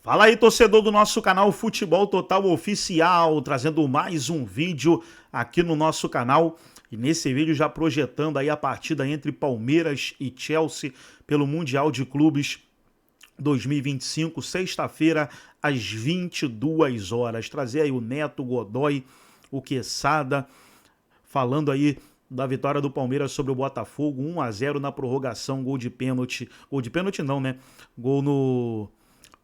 Fala aí, torcedor do nosso canal Futebol Total Oficial, trazendo mais um vídeo aqui no nosso canal. E nesse vídeo já projetando aí a partida entre Palmeiras e Chelsea pelo Mundial de Clubes 2025, sexta-feira, às 22 horas. Trazer aí o Neto, o Godoy, o Quesada, falando aí da vitória do Palmeiras sobre o Botafogo, 1-0 na prorrogação, gol de pênalti. Gol de pênalti não, né? Gol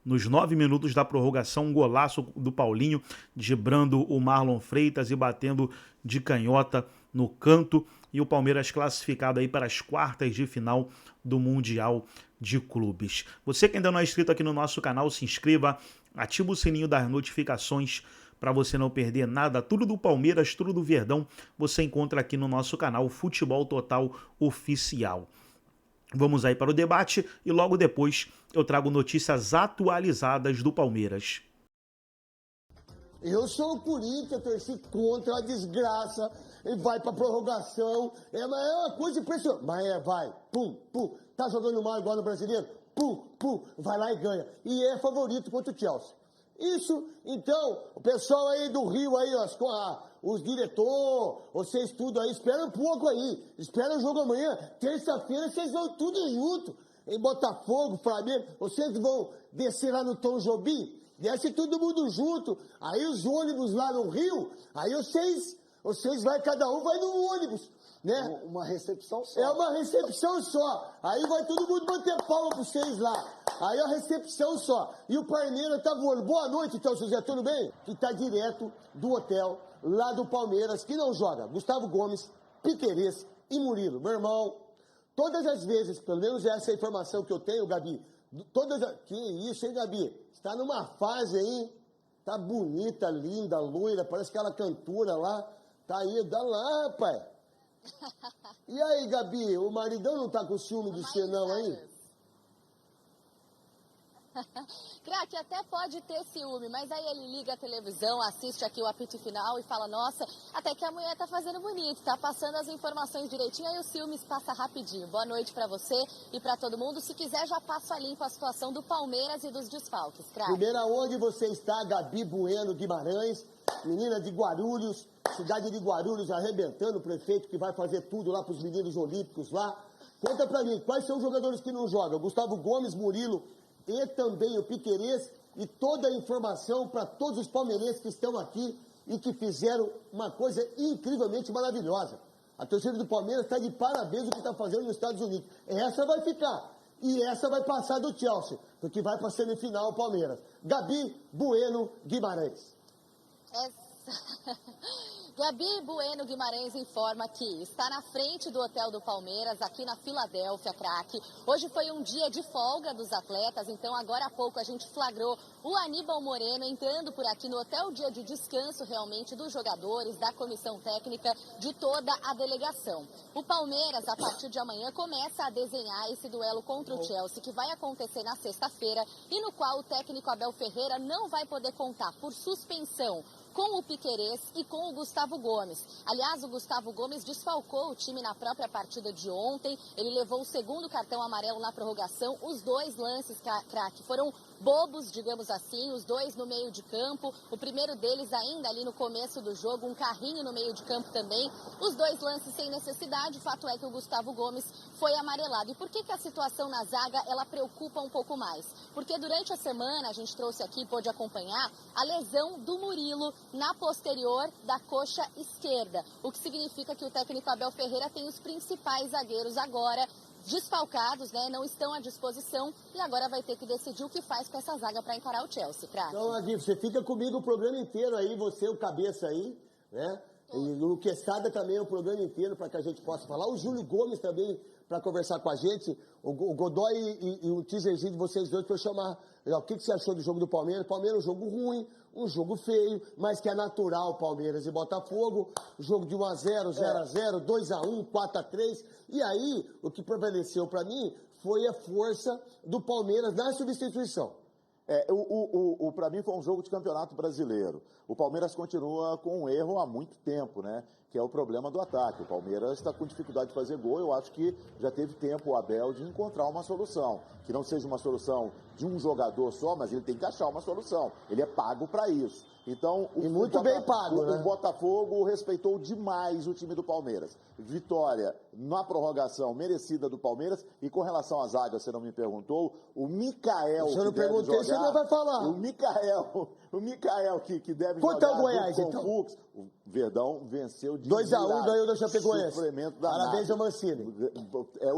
nos 9 minutos da prorrogação, um golaço do Paulinho, driblando o Marlon Freitas e batendo de canhota no canto. E o Palmeiras classificado aí para as quartas de final do Mundial de Clubes. Você que ainda não é inscrito aqui no nosso canal, se inscreva, ativa o sininho das notificações para você não perder nada. Tudo do Palmeiras, tudo do Verdão, você encontra aqui no nosso canal Futebol Total Oficial. Vamos aí para o debate e logo depois eu trago notícias atualizadas do Palmeiras. Eu sou o Corinthians, torci contra a desgraça, e vai pra prorrogação, é uma coisa impressionante, mas vai, pum, pum, tá jogando mal igual no Brasileiro, pum, pum, vai lá e ganha, e é favorito contra o Chelsea. Isso, então, o pessoal aí do Rio, aí, os diretores, vocês tudo aí, espera um pouco aí, espera o jogo amanhã, terça-feira vocês vão tudo junto, em Botafogo, Flamengo, vocês vão descer lá no Tom Jobim, desce todo mundo junto, aí os ônibus lá no Rio, aí vocês vai, cada um vai no ônibus, né? Uma recepção só. É uma recepção só, aí vai todo mundo bater palma pra vocês lá, aí a recepção só, e o Parmeira tá voando. Boa noite, então, José, tudo bem? Que tá direto do hotel, lá do Palmeiras, que não joga, Gustavo Gomes, Piquerez e Murilo. Meu irmão, todas as vezes, pelo menos essa é a informação que eu tenho, Gabi, que isso, hein, Gabi? Está numa fase aí, tá bonita, linda, loira, parece aquela cantora lá, tá aí, dá lá, rapaz. E aí, Gabi, o maridão não tá com ciúme de você não, hein? Craque, até pode ter ciúme, mas aí ele liga a televisão, assiste aqui o apito final e fala, nossa, até que a mulher tá fazendo bonito, tá passando as informações direitinho, aí o ciúmes passa rapidinho. Boa noite pra você e pra todo mundo. Se quiser, já passo a limpo a situação do Palmeiras e dos desfalques, craque. Primeiro, aonde você está, Gabi Bueno Guimarães, menina de Guarulhos, cidade de Guarulhos, arrebentando o prefeito que vai fazer tudo lá pros meninos olímpicos lá. Conta pra mim, quais são os jogadores que não jogam? Gustavo Gomes, Murilo e também o Piquerez, e toda a informação para todos os palmeirenses que estão aqui e que fizeram uma coisa incrivelmente maravilhosa. A torcida do Palmeiras está de parabéns o que está fazendo nos Estados Unidos. Essa vai ficar. E essa vai passar do Chelsea, porque vai para a semifinal o Palmeiras. Gabi Bueno Guimarães. Gabi Bueno Guimarães informa que está na frente do hotel do Palmeiras, aqui na Filadélfia, craque. Hoje foi um dia de folga dos atletas, então agora há pouco a gente flagrou o Aníbal Moreno entrando por aqui no hotel, dia de descanso realmente dos jogadores, da comissão técnica, de toda a delegação. O Palmeiras, a partir de amanhã, começa a desenhar esse duelo contra o Chelsea, que vai acontecer na sexta-feira, e no qual o técnico Abel Ferreira não vai poder contar por suspensão com o Piquerez e com o Gustavo Gomes. Aliás, o Gustavo Gomes desfalcou o time na própria partida de ontem. Ele levou o segundo cartão amarelo na prorrogação. Os dois lances, craque, foram bobos, digamos assim, os dois no meio de campo. O primeiro deles ainda ali no começo do jogo, um carrinho no meio de campo também. Os dois lances sem necessidade. O fato é que o Gustavo Gomes foi amarelado. E por que a situação na zaga, ela preocupa um pouco mais? Porque durante a semana, a gente trouxe aqui, pôde acompanhar, a lesão do Murilo na posterior da coxa esquerda, o que significa que o técnico Abel Ferreira tem os principais zagueiros agora desfalcados, né, não estão à disposição e agora vai ter que decidir o que faz com essa zaga para encarar o Chelsea, craque. Então, Adi, você fica comigo o programa inteiro aí, você, o cabeça aí, né? E o Quesada também o programa inteiro para que a gente possa falar. O Júlio Gomes também para conversar com a gente. O Godoy e o teaserzinho de vocês dois para eu chamar. O que você achou do jogo do Palmeiras? Palmeiras é um jogo ruim, um jogo feio, mas que é natural Palmeiras e Botafogo. Jogo de 1-0, 0-0, 2-1, 4-3. E aí, o que prevaleceu para mim foi a força do Palmeiras na substituição. Para mim foi um jogo de campeonato brasileiro. O Palmeiras continua com um erro há muito tempo, né? que é o problema do ataque. O Palmeiras está com dificuldade de fazer gol. Eu acho que já teve tempo o Abel de encontrar uma solução. Que não seja uma solução de um jogador só, mas ele tem que achar uma solução. Ele é pago para isso. Então, muito bem pago, né? O Botafogo respeitou demais o time do Palmeiras. Vitória na prorrogação merecida do Palmeiras. E com relação à zaga, você não me perguntou, o Mikael. Se eu não perguntei, você não vai falar. O Mikael que deve Quanto é jogar o Goiás, com então? o Fux. O Verdão venceu de 2-1, ganhou da Chapecoense. Sofrimento Parabéns ao Mancini.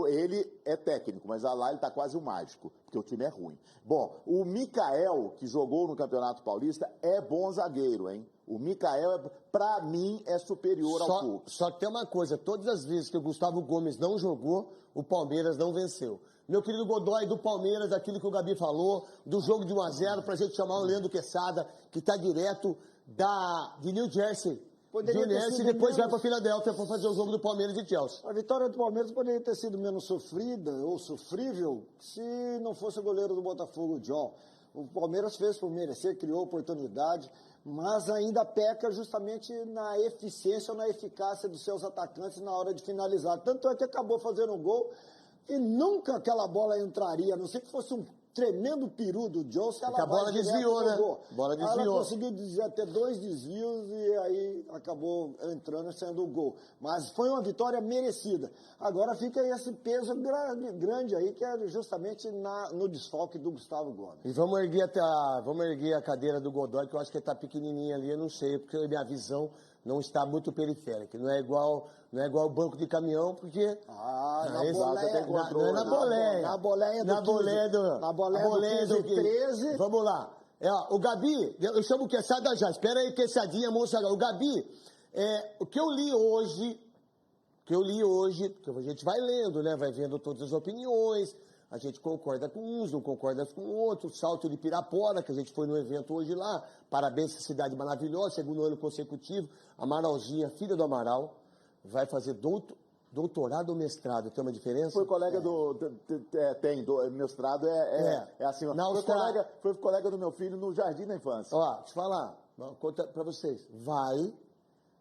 Ele é técnico, mas lá ele está quase o mágico, porque o time é ruim. Bom, o Mikael, que jogou no Campeonato Paulista, é bom zagueiro, hein? O Mikael, para mim, é superior ao Fux. Só que tem uma coisa, todas as vezes que o Gustavo Gomes não jogou, o Palmeiras não venceu. Meu querido Godoy, do Palmeiras, aquilo que o Gabi falou, do jogo de 1-0, pra gente chamar o Leandro Quesada, que tá direto de New Jersey. Poderia ter Jersey, sido e depois menos... vai para Filadélfia para fazer o jogo do Palmeiras e Chelsea. A vitória do Palmeiras poderia ter sido menos sofrida ou sofrível se não fosse o goleiro do Botafogo, o John. O Palmeiras fez por merecer, criou oportunidade, mas ainda peca justamente na eficiência ou na eficácia dos seus atacantes na hora de finalizar. Tanto é que acabou fazendo um gol e nunca aquela bola entraria, a não ser que fosse um tremendo peru do John, se ela a bola desviou, né? A bola desviou. Ela conseguiu ter 2 desvios e aí acabou entrando e sendo o gol. Mas foi uma vitória merecida. Agora fica esse peso grande aí, que é justamente no desfalque do Gustavo Gomes. E vamos erguer a cadeira do Godoy, que eu acho que ele tá pequenininha ali, eu não sei, porque a minha visão não está muito periférica. Não é igual o banco de caminhão, porque... Na boleia do 13. Vamos lá. O Gabi, eu chamo o Quesada já. Espera aí, Quesadinha, moça. O Gabi, o que eu li hoje, porque a gente vai lendo, né? Vai vendo todas as opiniões, a gente concorda com uns, não concorda com outros. Salto de Pirapora, que a gente foi no evento hoje lá. Parabéns, essa cidade maravilhosa, segundo ano consecutivo. Amaralzinha, filha do Amaral, vai fazer doutorado ou mestrado, tem uma diferença? Foi colega mestrado assim, foi colega do meu filho no Jardim da Infância. Ó, deixa eu falar, vou contar pra vocês,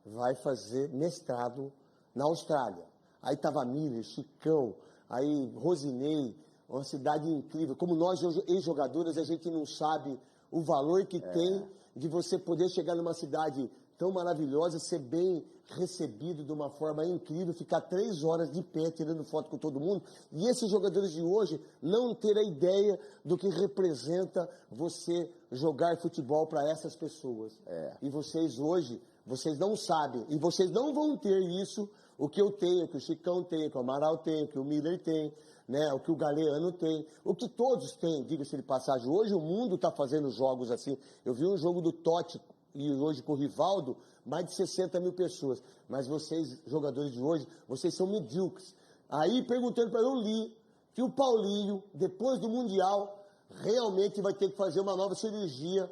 vai fazer mestrado na Austrália. Aí tava Miller, Chicão, aí Rosinei, uma cidade incrível. Como nós, ex-jogadores, a gente não sabe o valor que tem de você poder chegar numa cidade tão maravilhosa, ser bem recebido de uma forma incrível, ficar 3 horas de pé tirando foto com todo mundo, e esses jogadores de hoje não ter a ideia do que representa você jogar futebol para essas pessoas. E vocês hoje, vocês não sabem, e vocês não vão ter isso, o que eu tenho, o que o Chicão tem, o que o Amaral tem, o que o Miller tem, né, o que o Galeano tem, o que todos têm, diga-se de passagem. Hoje o mundo está fazendo jogos assim. Eu vi um jogo do Totti, e hoje com o Rivaldo, mais de 60 mil pessoas. Mas vocês, jogadores de hoje, vocês são medíocres. Aí, perguntando para eu li que o Paulinho, depois do Mundial, realmente vai ter que fazer uma nova cirurgia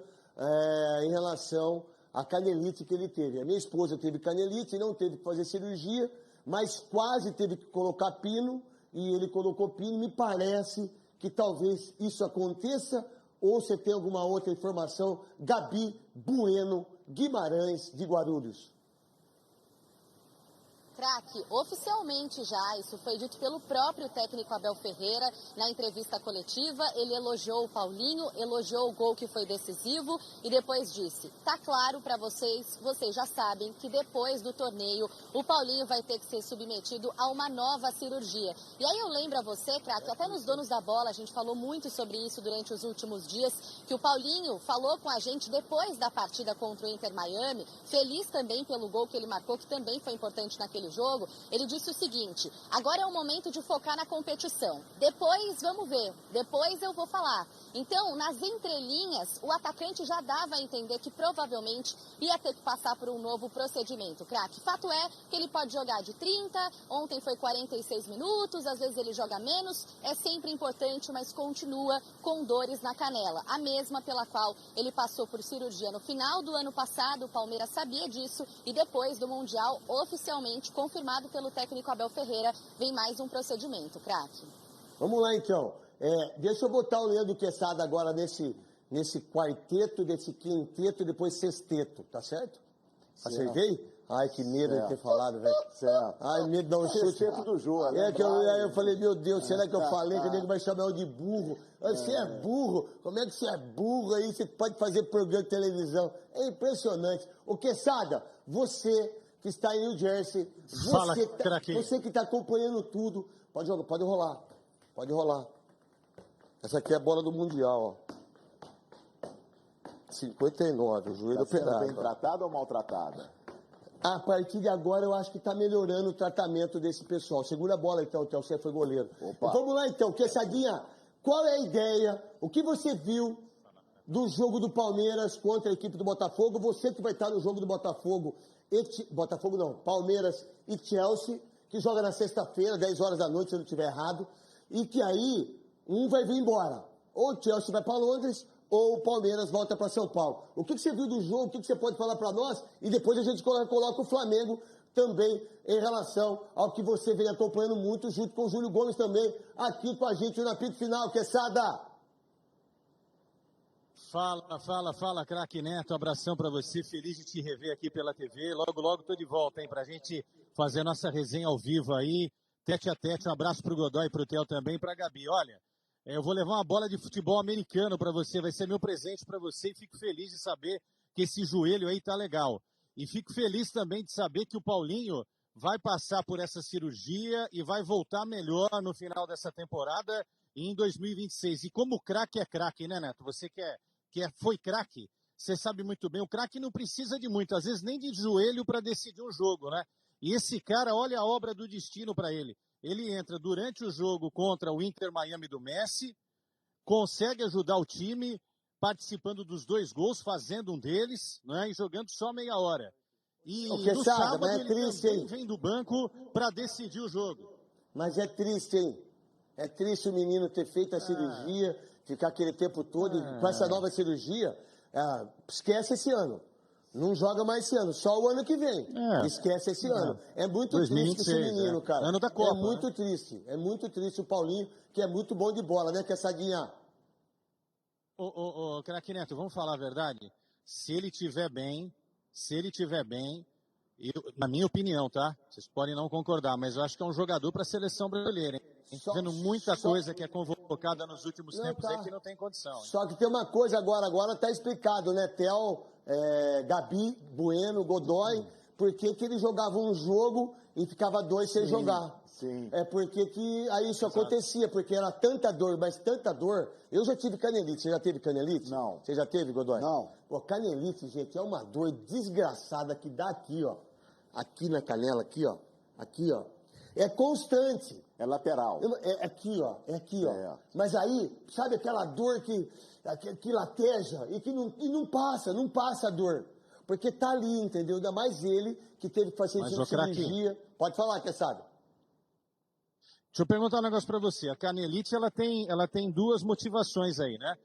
em relação à canelite que ele teve. A minha esposa teve canelite, não teve que fazer cirurgia, mas quase teve que colocar pino, e ele colocou pino. Me parece que talvez isso aconteça. Ou você tem alguma outra informação? Gabi Bueno Guimarães, de Guarulhos. Craque, oficialmente já, isso foi dito pelo próprio técnico Abel Ferreira na entrevista coletiva. Ele elogiou o Paulinho, elogiou o gol que foi decisivo e depois disse: tá claro para vocês, vocês já sabem que depois do torneio o Paulinho vai ter que ser submetido a uma nova cirurgia. E aí eu lembro a você, craque, até nos Donos da Bola a gente falou muito sobre isso durante os últimos dias, que o Paulinho falou com a gente depois da partida contra o Inter Miami, feliz também pelo gol que ele marcou, que também foi importante naquele jogo. Ele disse o seguinte: agora é o momento de focar na competição. Depois vamos ver, depois eu vou falar. Então, nas entrelinhas, o atacante já dava a entender que provavelmente ia ter que passar por um novo procedimento, craque. Fato é que ele pode jogar de 30, ontem foi 46 minutos, às vezes ele joga menos, é sempre importante, mas continua com dores na canela, a mesma pela qual ele passou por cirurgia no final do ano passado. O Palmeiras sabia disso e depois do Mundial, oficialmente confirmado pelo técnico Abel Ferreira, vem mais um procedimento, craque. Vamos lá, então. Deixa eu botar o Leandro Quesada agora nesse quarteto, desse quinteto e depois sexteto, tá certo? Acertei? Ai, que medo de ter falado, velho. Certo. Ai, medo de dar um chute. Do Jô, É que eu falei, meu Deus, será que eu falei que o nego vai chamar eu de burro? Você é burro? Como é que você é burro aí? Você pode fazer programa de televisão. É impressionante. Ô, Quesada, você que está em New Jersey, Fala, você que está acompanhando tudo, pode jogar, pode rolar. Pode rolar. Essa aqui é a bola do Mundial, ó. 59, o joelho operado. Bem tratada ou maltratada? A partir de agora, eu acho que está melhorando o tratamento desse pessoal. Segura a bola, então, você foi goleiro. Opa. Vamos lá, então. Quesadinha, qual é a ideia? O que você viu do jogo do Palmeiras contra a equipe do Botafogo? Você que vai estar no jogo do Botafogo, Palmeiras e Chelsea, que joga na sexta-feira, 10 horas da noite, se eu não estiver errado, e que aí um vai vir embora. Ou o Chelsea vai para Londres, ou o Palmeiras volta para São Paulo. O que você viu do jogo? O que você pode falar para nós? E depois a gente coloca o Flamengo também em relação ao que você vem acompanhando muito, junto com o Júlio Gomes também, aqui com a gente no apito final. Quesada! Fala, craque Neto, abração para você, feliz de te rever aqui pela TV, logo tô de volta, hein, pra gente fazer a nossa resenha ao vivo aí, tete a tete, um abraço pro Godoy, pro Theo também, e pra Gabi. Olha, eu vou levar uma bola de futebol americano para você, vai ser meu presente para você e fico feliz de saber que esse joelho aí tá legal. E fico feliz também de saber que o Paulinho vai passar por essa cirurgia e vai voltar melhor no final dessa temporada e em 2026. E como craque é craque, né, Neto? Você foi craque, você sabe muito bem, o craque não precisa de muito, às vezes nem de joelho para decidir um jogo, né? E esse cara, olha a obra do destino para ele. Ele entra durante o jogo contra o Inter Miami do Messi, consegue ajudar o time, participando dos 2 gols, fazendo um deles, né, e jogando só meia hora. E no sábado é ele triste, também hein? vem do banco para decidir o jogo. Mas é triste, hein? É triste o menino ter feito a cirurgia, ficar aquele tempo todo, e com essa nova cirurgia, esquece esse ano. Não joga mais esse ano, só o ano que vem. Esquece esse ano. É muito 2026, triste esse menino, cara. Ano da Copa, é muito triste. É muito triste o Paulinho, que é muito bom de bola, né, Quessadinha? Ô, craque Neto, vamos falar a verdade? Se ele tiver bem, na minha opinião, tá? Vocês podem não concordar, mas eu acho que é um jogador para a seleção brasileira, hein? Vendo muita coisa que é convocada nos últimos tempos aí que não tem condição. Hein? Só que tem uma coisa agora tá explicado, né? Theo, Gabi, Bueno, Godoy, por que ele jogava um jogo e ficava 2 sem jogar. Sim. É porque que aí isso acontecia, porque era tanta dor, mas tanta dor. Eu já tive canelite, você já teve canelite? Não. Você já teve, Godoy? Não. Pô, canelite, gente, é uma dor desgraçada que dá aqui, ó. Aqui na canela, aqui, ó. Aqui, ó. É constante. É lateral. É aqui, ó. É aqui, ó. É. Mas aí, sabe aquela dor que lateja e que não passa a dor. Porque tá ali, entendeu? Ainda mais ele que teve que fazer cirurgia. Pode falar, Quesada. Deixa eu perguntar um negócio pra você. A canelite, ela tem 2 motivações aí, né?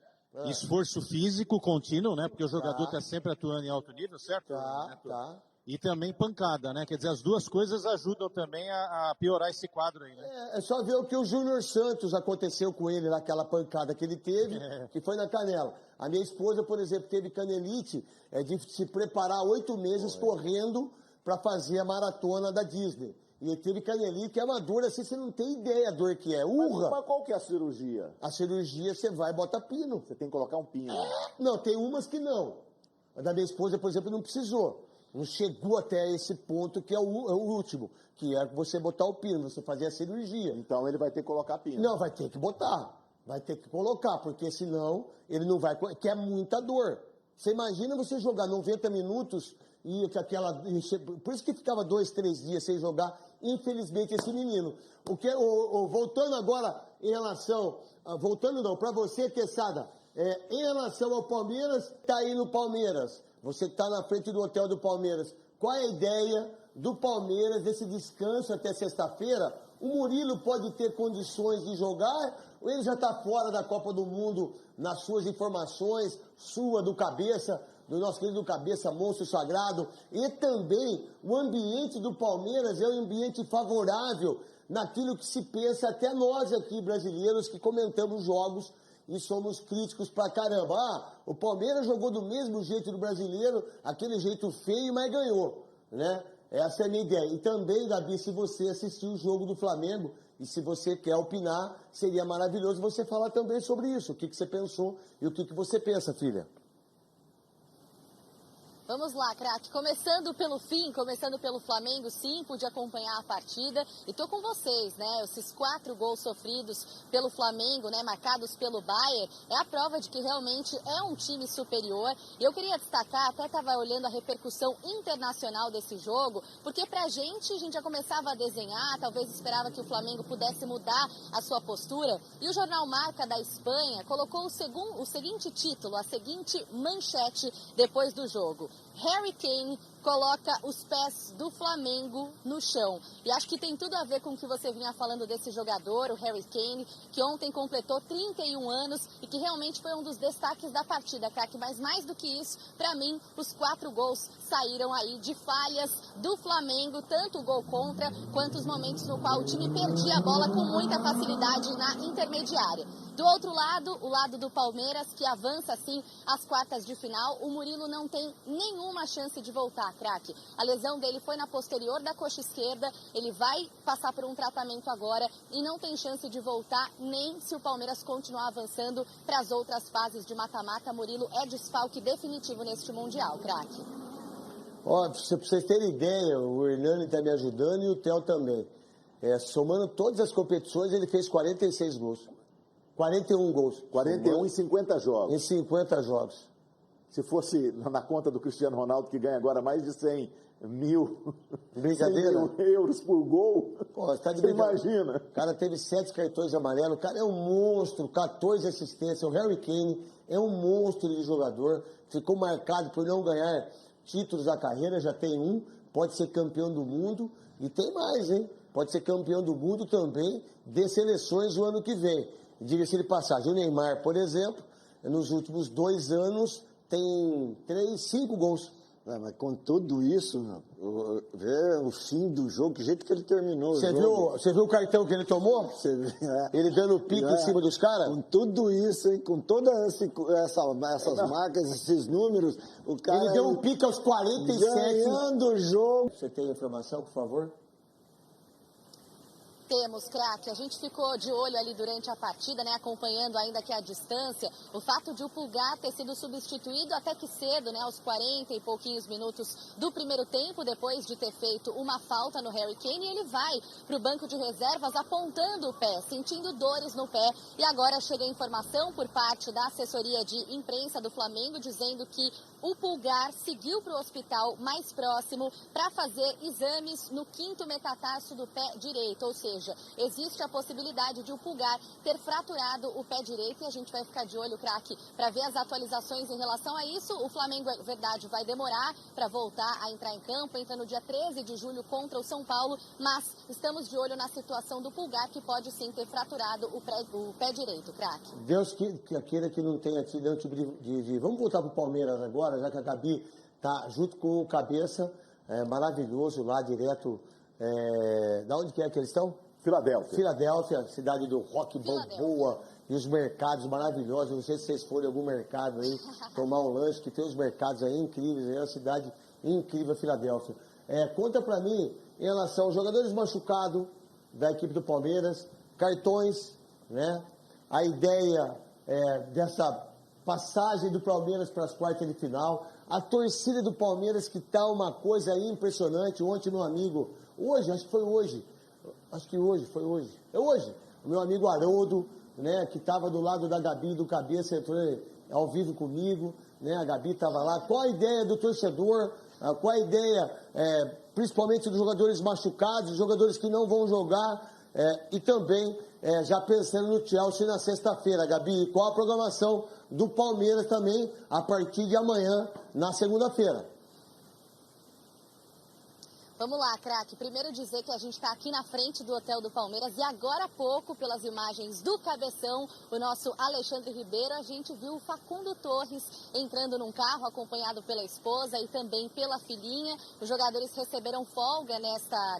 Esforço físico contínuo, né? Porque o jogador tá sempre atuando em alto nível, certo? Tá. E também pancada, né? Quer dizer, as 2 coisas ajudam também a piorar esse quadro aí, né? É só ver o que o Júnior Santos aconteceu com ele, naquela pancada que ele teve, que foi na canela. A minha esposa, por exemplo, teve canelite de se preparar 8 meses correndo para fazer a maratona da Disney. E ele teve canelite, que é uma dor assim, você não tem ideia a dor que é. Urra! Mas qual que é a cirurgia? A cirurgia você vai e bota pino. Você tem que colocar um pino. Não, tem umas que não. A da minha esposa, por exemplo, não precisou. Não chegou até esse ponto que é o último, que é você botar o pino, você fazer a cirurgia. Então ele vai ter que colocar pino. Não, vai ter que botar. Vai ter que colocar, porque senão ele não vai... Que é muita dor. Você imagina você jogar 90 minutos e aquela... Por isso que ficava 2, 3 dias sem jogar, infelizmente, esse menino. Voltando agora em relação... Voltando não, para você, Quesada, em relação ao Palmeiras, tá aí no Palmeiras. Você que está na frente do hotel do Palmeiras, qual é a ideia do Palmeiras, desse descanso até sexta-feira? O Murilo pode ter condições de jogar ou ele já está fora da Copa do Mundo nas suas informações, do Cabeça, do nosso querido Cabeça, monstro sagrado? E também o ambiente do Palmeiras é um ambiente favorável naquilo que se pensa, até nós aqui brasileiros que comentamos jogos e somos críticos pra caramba. O Palmeiras jogou do mesmo jeito do brasileiro, aquele jeito feio, mas ganhou. né? Essa é a minha ideia. E também, Gabi, se você assistiu o jogo do Flamengo e se você quer opinar, seria maravilhoso você falar também sobre isso. O que você pensou e o que você pensa, filha? Vamos lá, craque. Começando pelo fim, começando pelo Flamengo, sim, pude acompanhar a partida. E tô com vocês, né? Esses 4 gols sofridos pelo Flamengo, né? Marcados pelo Bayern, é a prova de que realmente é um time superior. E eu queria destacar, até estava olhando a repercussão internacional desse jogo, porque a gente já começava a desenhar, talvez esperava que o Flamengo pudesse mudar a sua postura. E o jornal Marca da Espanha colocou o seguinte título, a seguinte manchete depois do jogo: Harry Kane coloca os pés do Flamengo no chão. E acho que tem tudo a ver com o que você vinha falando desse jogador, o Harry Kane, que ontem completou 31 anos e que realmente foi um dos destaques da partida, craque. Mas mais do que isso, para mim, os 4 gols saíram aí de falhas do Flamengo, tanto o gol contra, quanto os momentos no qual o time perdia a bola com muita facilidade na intermediária. Do outro lado, o lado do Palmeiras, que avança, sim, às quartas de final, o Murilo não tem nenhuma chance de voltar, craque. A lesão dele foi na posterior da coxa esquerda, ele vai passar por um tratamento agora e não tem chance de voltar nem se o Palmeiras continuar avançando para as outras fases de mata-mata. Murilo é desfalque definitivo neste Mundial, craque. Ó, pra vocês terem ideia, o Hernani está me ajudando e o Theo também. Somando todas as competições, ele fez 46 gols. 41 gols. 41 em 50 jogos. Em 50 jogos. Se fosse na conta do Cristiano Ronaldo, que ganha agora mais de 100 mil, Brincadeira? 100 mil euros por gol, pô, tá de você imagina? O cara teve 7 cartões amarelos, o cara é um monstro, 14 assistências. O Harry Kane é um monstro de jogador, ficou marcado por não ganhar títulos da carreira, já tem um, pode ser campeão do mundo e tem mais, hein? Pode ser campeão do mundo também de seleções o ano que vem. Diga-se de passagem, o Neymar, por exemplo, nos últimos 2 anos tem 5 gols. Mas com tudo isso, vê o fim do jogo, que jeito que ele terminou. Você viu o cartão que ele tomou? Ele dando pique em cima dos caras? Com tudo isso, hein, com todas essas marcas, esses números, o cara... Ele deu um pique aos 47. Ganhando o jogo. Você tem informação, por favor? Temos, craque. A gente ficou de olho ali durante a partida, né, acompanhando ainda que a distância, o fato de o Pulgar ter sido substituído até que cedo, né, aos 40 e pouquinhos minutos do primeiro tempo, depois de ter feito uma falta no Harry Kane, e ele vai para o banco de reservas apontando o pé, sentindo dores no pé, e agora chega a informação por parte da assessoria de imprensa do Flamengo, dizendo que o Pulgar seguiu para o hospital mais próximo para fazer exames no 5º metatarso do pé direito, ou seja, existe a possibilidade de o Pulgar ter fraturado o pé direito e a gente vai ficar de olho, craque, para ver as atualizações em relação a isso. O Flamengo, é verdade, vai demorar para voltar a entrar em campo, entra no dia 13 de julho contra o São Paulo, mas estamos de olho na situação do Pulgar, que pode sim ter fraturado o pé direito, craque. Deus queira que não tenha tido nenhum tipo de... Vamos voltar para o Palmeiras agora, já que a Gabi está junto com o Cabeça, maravilhoso lá, direto... Da onde que é que eles estão? Filadélfia, cidade do rock boa, e os mercados maravilhosos. Não sei se vocês forem em algum mercado aí, tomar um lanche, que tem uns mercados aí incríveis, é uma cidade incrível, Filadélfia. Conta pra mim, em relação aos jogadores machucados da equipe do Palmeiras, cartões, né? A ideia dessa passagem do Palmeiras para as quartas de final, a torcida do Palmeiras que tá uma coisa impressionante. Ontem, meu amigo, acho que foi hoje, é hoje, o meu amigo Haroldo, né, que estava do lado da Gabi do Cabeça, entrou ao vivo comigo, né, a Gabi estava lá. Qual a ideia do torcedor, qual a ideia, principalmente dos jogadores machucados, dos jogadores que não vão jogar, e também já pensando no Chelsea na sexta-feira, Gabi, qual a programação do Palmeiras também a partir de amanhã, na segunda-feira? Vamos lá, craque. Primeiro dizer que a gente está aqui na frente do Hotel do Palmeiras e agora há pouco, pelas imagens do Cabeção, o nosso Alexandre Ribeiro, a gente viu o Facundo Torres entrando num carro acompanhado pela esposa e também pela filhinha. Os jogadores receberam folga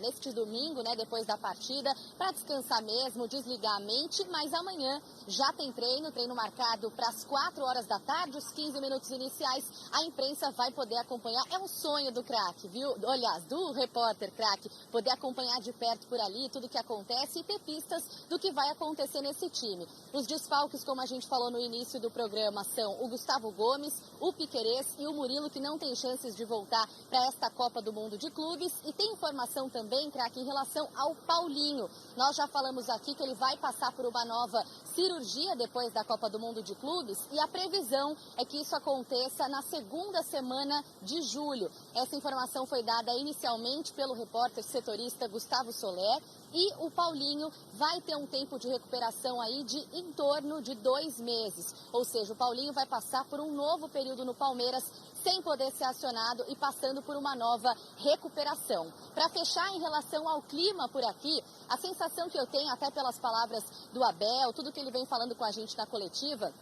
neste domingo, né, depois da partida, para descansar mesmo, desligar a mente, mas amanhã já tem treino marcado para as 4 horas da tarde, os 15 minutos iniciais, a imprensa vai poder acompanhar. É um sonho do craque, viu? Aliás, do repórter craque, poder acompanhar de perto por ali tudo que acontece e ter pistas do que vai acontecer nesse time. Os desfalques, como a gente falou no início do programa, são o Gustavo Gomes, o Piquerez e o Murilo, que não tem chances de voltar para esta Copa do Mundo de Clubes. E tem informação também, craque, em relação ao Paulinho. Nós já falamos aqui que ele vai passar por uma nova cirurgia depois da Copa do Mundo de Clubes e a previsão é que isso aconteça na segunda semana de julho. Essa informação foi dada inicialmente pelo repórter setorista Gustavo Soler e o Paulinho vai ter um tempo de recuperação aí de em torno de 2 meses. Ou seja, o Paulinho vai passar por um novo período no Palmeiras sem poder ser acionado e passando por uma nova recuperação. Para fechar, em relação ao clima por aqui, a sensação que eu tenho, até pelas palavras do Abel, tudo que ele vem falando com a gente na coletiva,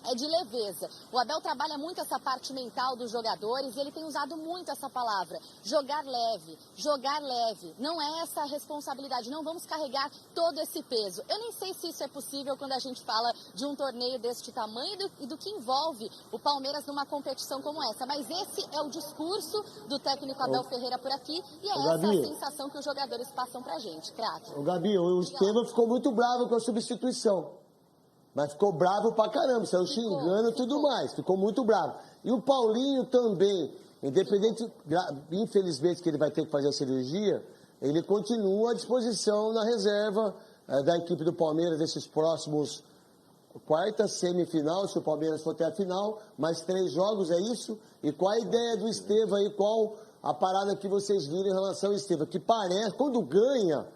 é de leveza. O Abel trabalha muito essa parte mental dos jogadores e ele tem usado muito essa palavra, jogar leve, jogar leve. Não é essa a responsabilidade, não vamos carregar todo esse peso. Eu nem sei se isso é possível quando a gente fala de um torneio deste tamanho e do que envolve o Palmeiras numa competição como essa. Mas esse é o discurso do técnico Abel Ferreira por aqui e é essa a sensação que os jogadores passam pra gente, craque. Gabi, o Estevão ficou muito bravo com a substituição. Mas ficou bravo pra caramba, saiu xingando e tudo mais. Ficou muito bravo. E o Paulinho também, independente, infelizmente que ele vai ter que fazer a cirurgia, ele continua à disposição na reserva da equipe do Palmeiras nesses próximos quarta, semifinal, se o Palmeiras for até a final, mais 3 jogos, é isso? E qual a ideia do Estevão aí, qual a parada que vocês viram em relação ao Estevão? Que parece, quando ganha,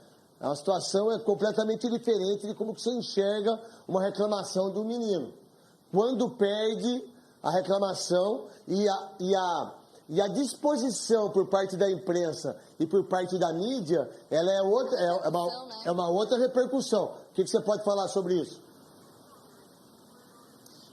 a situação é completamente diferente de como que você enxerga uma reclamação do menino. Quando perde a reclamação e a disposição por parte da imprensa e por parte da mídia, ela é uma outra repercussão. O que você pode falar sobre isso?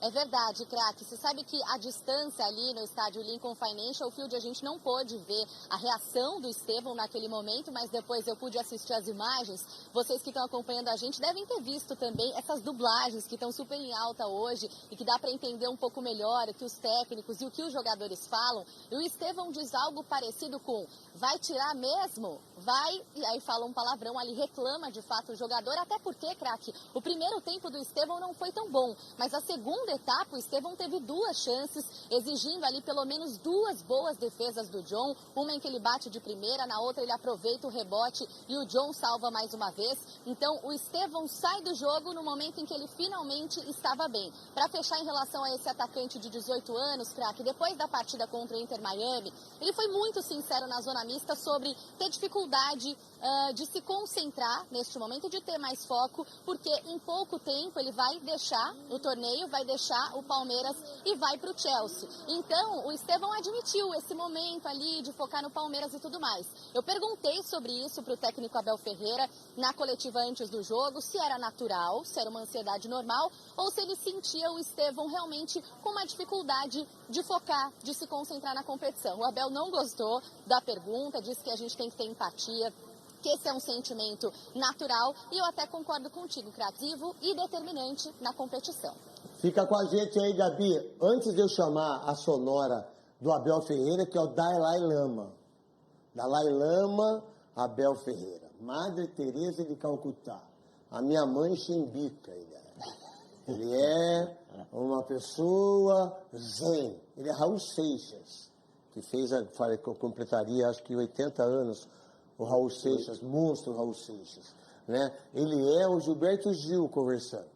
É verdade, craque. Você sabe que a distância ali no estádio Lincoln Financial Field, a gente não pôde ver a reação do Estevão naquele momento, mas depois eu pude assistir as imagens. Vocês que estão acompanhando a gente devem ter visto também essas dublagens que estão super em alta hoje e que dá para entender um pouco melhor o que os técnicos e o que os jogadores falam. E o Estevão diz algo parecido com: vai tirar mesmo? Vai, e aí fala um palavrão ali, reclama de fato o jogador, até porque, craque, o primeiro tempo do Estevão não foi tão bom, mas a segunda etapa o Estevão teve 2 chances, exigindo ali pelo menos 2 boas defesas do John, uma em que ele bate de primeira, na outra ele aproveita o rebote e o John salva mais uma vez. Então o Estevão sai do jogo no momento em que ele finalmente estava bem. Para fechar em relação a esse atacante de 18 anos, craque, depois da partida contra o Inter Miami, ele foi muito sincero na zona mista sobre ter dificuldade de se concentrar neste momento, de ter mais foco, porque em pouco tempo ele vai deixar o torneio, vai deixar o Palmeiras e vai para o Chelsea. Então, o Estevão admitiu esse momento ali de focar no Palmeiras e tudo mais. Eu perguntei sobre isso para o técnico Abel Ferreira na coletiva antes do jogo, se era natural, se era uma ansiedade normal, ou se ele sentia o Estevão realmente com uma dificuldade de focar, de se concentrar na competição. O Abel não gostou da pergunta, disse que a gente tem que ter empatia, que esse é um sentimento natural, e eu até concordo contigo, criativo e determinante na competição. Fica com a gente aí, Gabi. Antes de eu chamar a sonora do Abel Ferreira, que é o Dalai Lama. Dalai Lama, Abel Ferreira. Madre Teresa de Calcutá. A minha mãe chimbica, ele é uma pessoa zen. Ele é Raul Seixas, que fez, que eu completaria, acho que 80 anos, o Raul Seixas, monstro Raul Seixas, né? Ele é o Gilberto Gil conversando.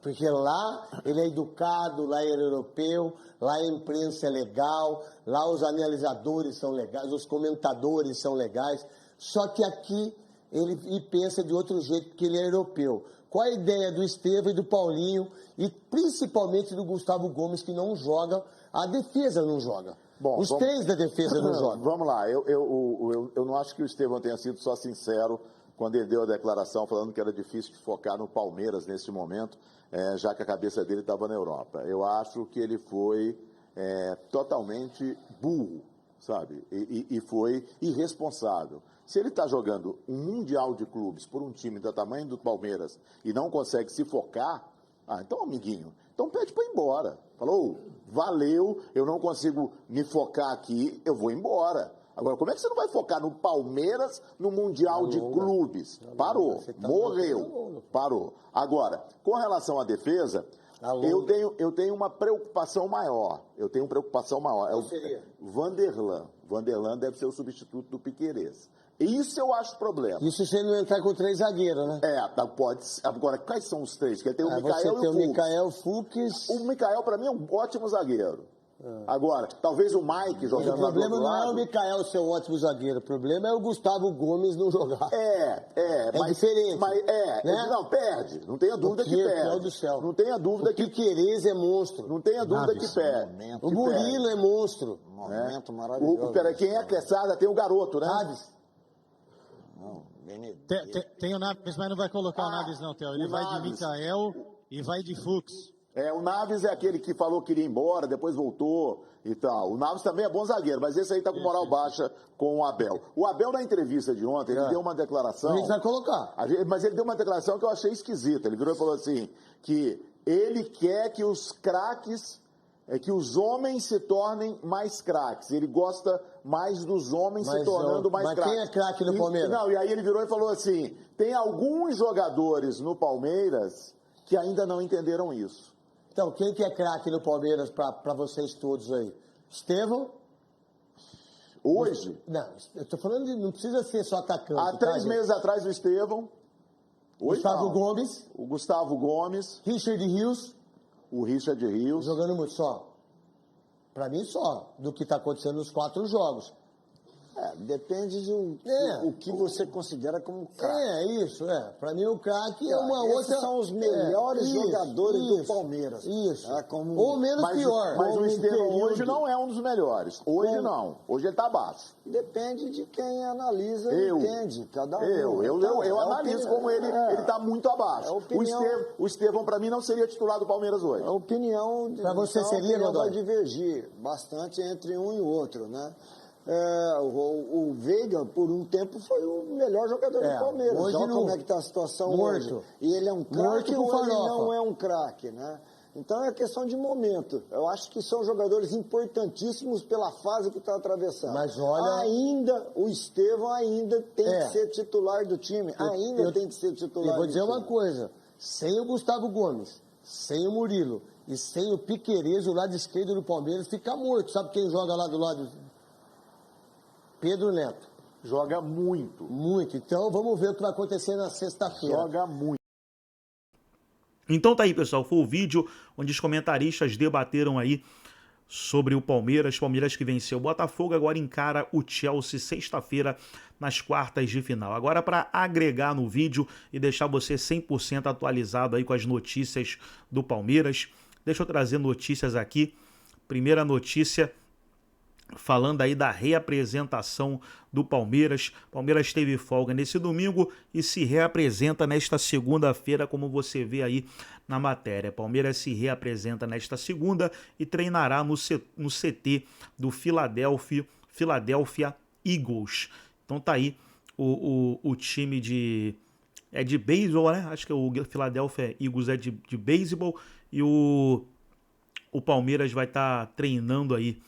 Porque lá ele é educado, lá ele é europeu, lá a imprensa é legal, lá os analisadores são legais, os comentadores são legais, só que aqui ele pensa de outro jeito, porque ele é europeu. Qual a ideia do Estevão e do Paulinho, e principalmente do Gustavo Gomes, que não joga, a defesa não joga. Bom, Os três da defesa não jogam. Vamos lá, eu não acho que o Estevão tenha sido só sincero quando ele deu a declaração falando que era difícil de focar no Palmeiras nesse momento, já que a cabeça dele estava na Europa. Eu acho que ele foi totalmente burro, sabe? E foi irresponsável. Se ele está jogando um Mundial de Clubes por um time do tamanho do Palmeiras e não consegue se focar, então, amiguinho, então pede para ir embora. Falou, valeu, eu não consigo me focar aqui, eu vou embora. Agora, como é que você não vai focar no Palmeiras no Mundial de Clubes? Parou, morreu, parou. Agora, com relação à defesa, eu tenho uma preocupação maior. É o Vanderlan. Vanderlan deve ser o substituto do Piquerez. Isso eu acho problema. Isso se ele não entrar com 3 zagueiros, né? Pode ser. Agora, quais são os 3? Porque tem o Mikael você e o tem o Fux. Mikael, Fux. O Mikael, para mim, é um ótimo zagueiro. Agora, talvez o Mike jogando lá do outro lado. O problema não é o Mikael ser um ótimo zagueiro. O problema é o Gustavo Gomes não jogar. Mas diferente. Né? Não, perde. Não tenha dúvida que perde. Deus do céu. Não tenha dúvida que... O Piquerez é monstro. Não tenha dúvida que perde. O Murilo é monstro. Momento maravilhoso. Peraí, quem é Quesada? Tem o garoto, né? Naves. Não, Tem o Naves, mas não vai colocar o Naves não, Theo. Ele vai de Mikael e vai de Fux. O Naves é aquele que falou que iria embora, depois voltou e tal. O Naves também é bom zagueiro, mas esse aí tá com moral baixa com o Abel. O Abel, na entrevista de ontem, ele deu uma declaração... A gente vai colocar. Mas ele deu uma declaração que eu achei esquisita. Ele virou e falou assim, que ele quer que os craques, que os homens se tornem mais craques. Ele gosta mais dos homens se tornando mais craques. Mas quem é craque no Palmeiras? Não, e aí ele virou e falou assim, tem alguns jogadores no Palmeiras que ainda não entenderam isso. Então, quem que é craque no Palmeiras para vocês todos aí? Estevão? Hoje? Não, eu tô falando de... Não precisa ser só atacante. Há 3 meses atrás o Estevão. Gustavo Gomes. O Gustavo Gomes. Richard Rios. O Richard Rios. Jogando muito só. Para mim, só. Do que está acontecendo nos 4 jogos. Depende de o que você considera como craque. Isso. Para mim, o craque é uma outra... São os melhores jogadores do Palmeiras. Isso. Ou menos pior. Mas o Estevão hoje não é um dos melhores. Hoje não. Hoje ele está abaixo. Depende de quem analisa e entende. Cada um. Eu analiso como ele está muito abaixo. O Estevão, para mim, não seria titular do Palmeiras hoje. A opinião... Para você seria, Godoy? Vai divergir bastante entre um e o outro, né? O Veiga, por um tempo, foi o melhor jogador do Palmeiras. Hoje olha como é que está a situação hoje. E ele é um craque ou ele não é um craque, né? Então é questão de momento. Eu acho que são jogadores importantíssimos pela fase que está atravessando. Mas olha... o Estevão ainda tem que ser titular do time. Tem que ser titular do time. Eu vou dizer uma coisa. Sem o Gustavo Gomes, sem o Murilo e sem o Piquerez, o lado esquerdo do Palmeiras fica morto. Sabe quem joga lá do lado... Pedro Neto. Joga muito. Muito. Então, vamos ver o que vai acontecer na sexta-feira. Joga muito. Então tá aí, pessoal. Foi o vídeo onde os comentaristas debateram aí sobre o Palmeiras. Palmeiras que venceu o Botafogo, agora encara o Chelsea sexta-feira nas quartas de final. Agora, para agregar no vídeo e deixar você 100% atualizado aí com as notícias do Palmeiras, deixa eu trazer notícias aqui. Primeira notícia... falando aí da reapresentação do Palmeiras. Palmeiras teve folga nesse domingo e se reapresenta nesta segunda-feira, como você vê aí na matéria. Palmeiras se reapresenta nesta segunda e treinará no CT do Philadelphia Eagles. Então tá aí o time de beisebol, né? Acho que o Philadelphia Eagles é de beisebol e o Palmeiras vai estar treinando aí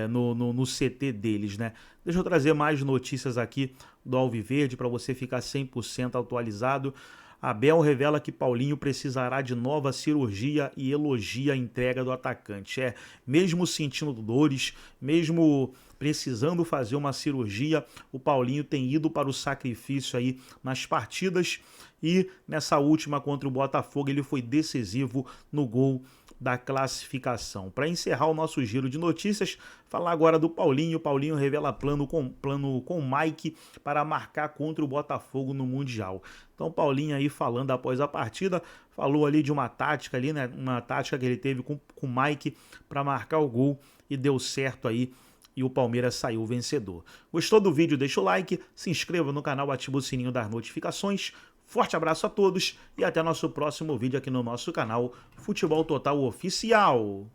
no CT deles, né? Deixa eu trazer mais notícias aqui do Alviverde para você ficar 100% atualizado. Abel revela que Paulinho precisará de nova cirurgia e elogia a entrega do atacante. Mesmo sentindo dores, mesmo precisando fazer uma cirurgia, o Paulinho tem ido para o sacrifício aí nas partidas e nessa última contra o Botafogo ele foi decisivo no gol da classificação. Para encerrar o nosso giro de notícias, falar agora do Paulinho. Paulinho revela plano com o Mike para marcar contra o Botafogo no Mundial. Então Paulinho aí falando após a partida, falou ali de uma tática ali, né? Uma tática que ele teve com o Mike para marcar o gol e deu certo aí. E o Palmeiras saiu vencedor. Gostou do vídeo? Deixa o like, se inscreva no canal, ativa o sininho das notificações. Forte abraço a todos e até nosso próximo vídeo aqui no nosso canal Futebol Total Oficial.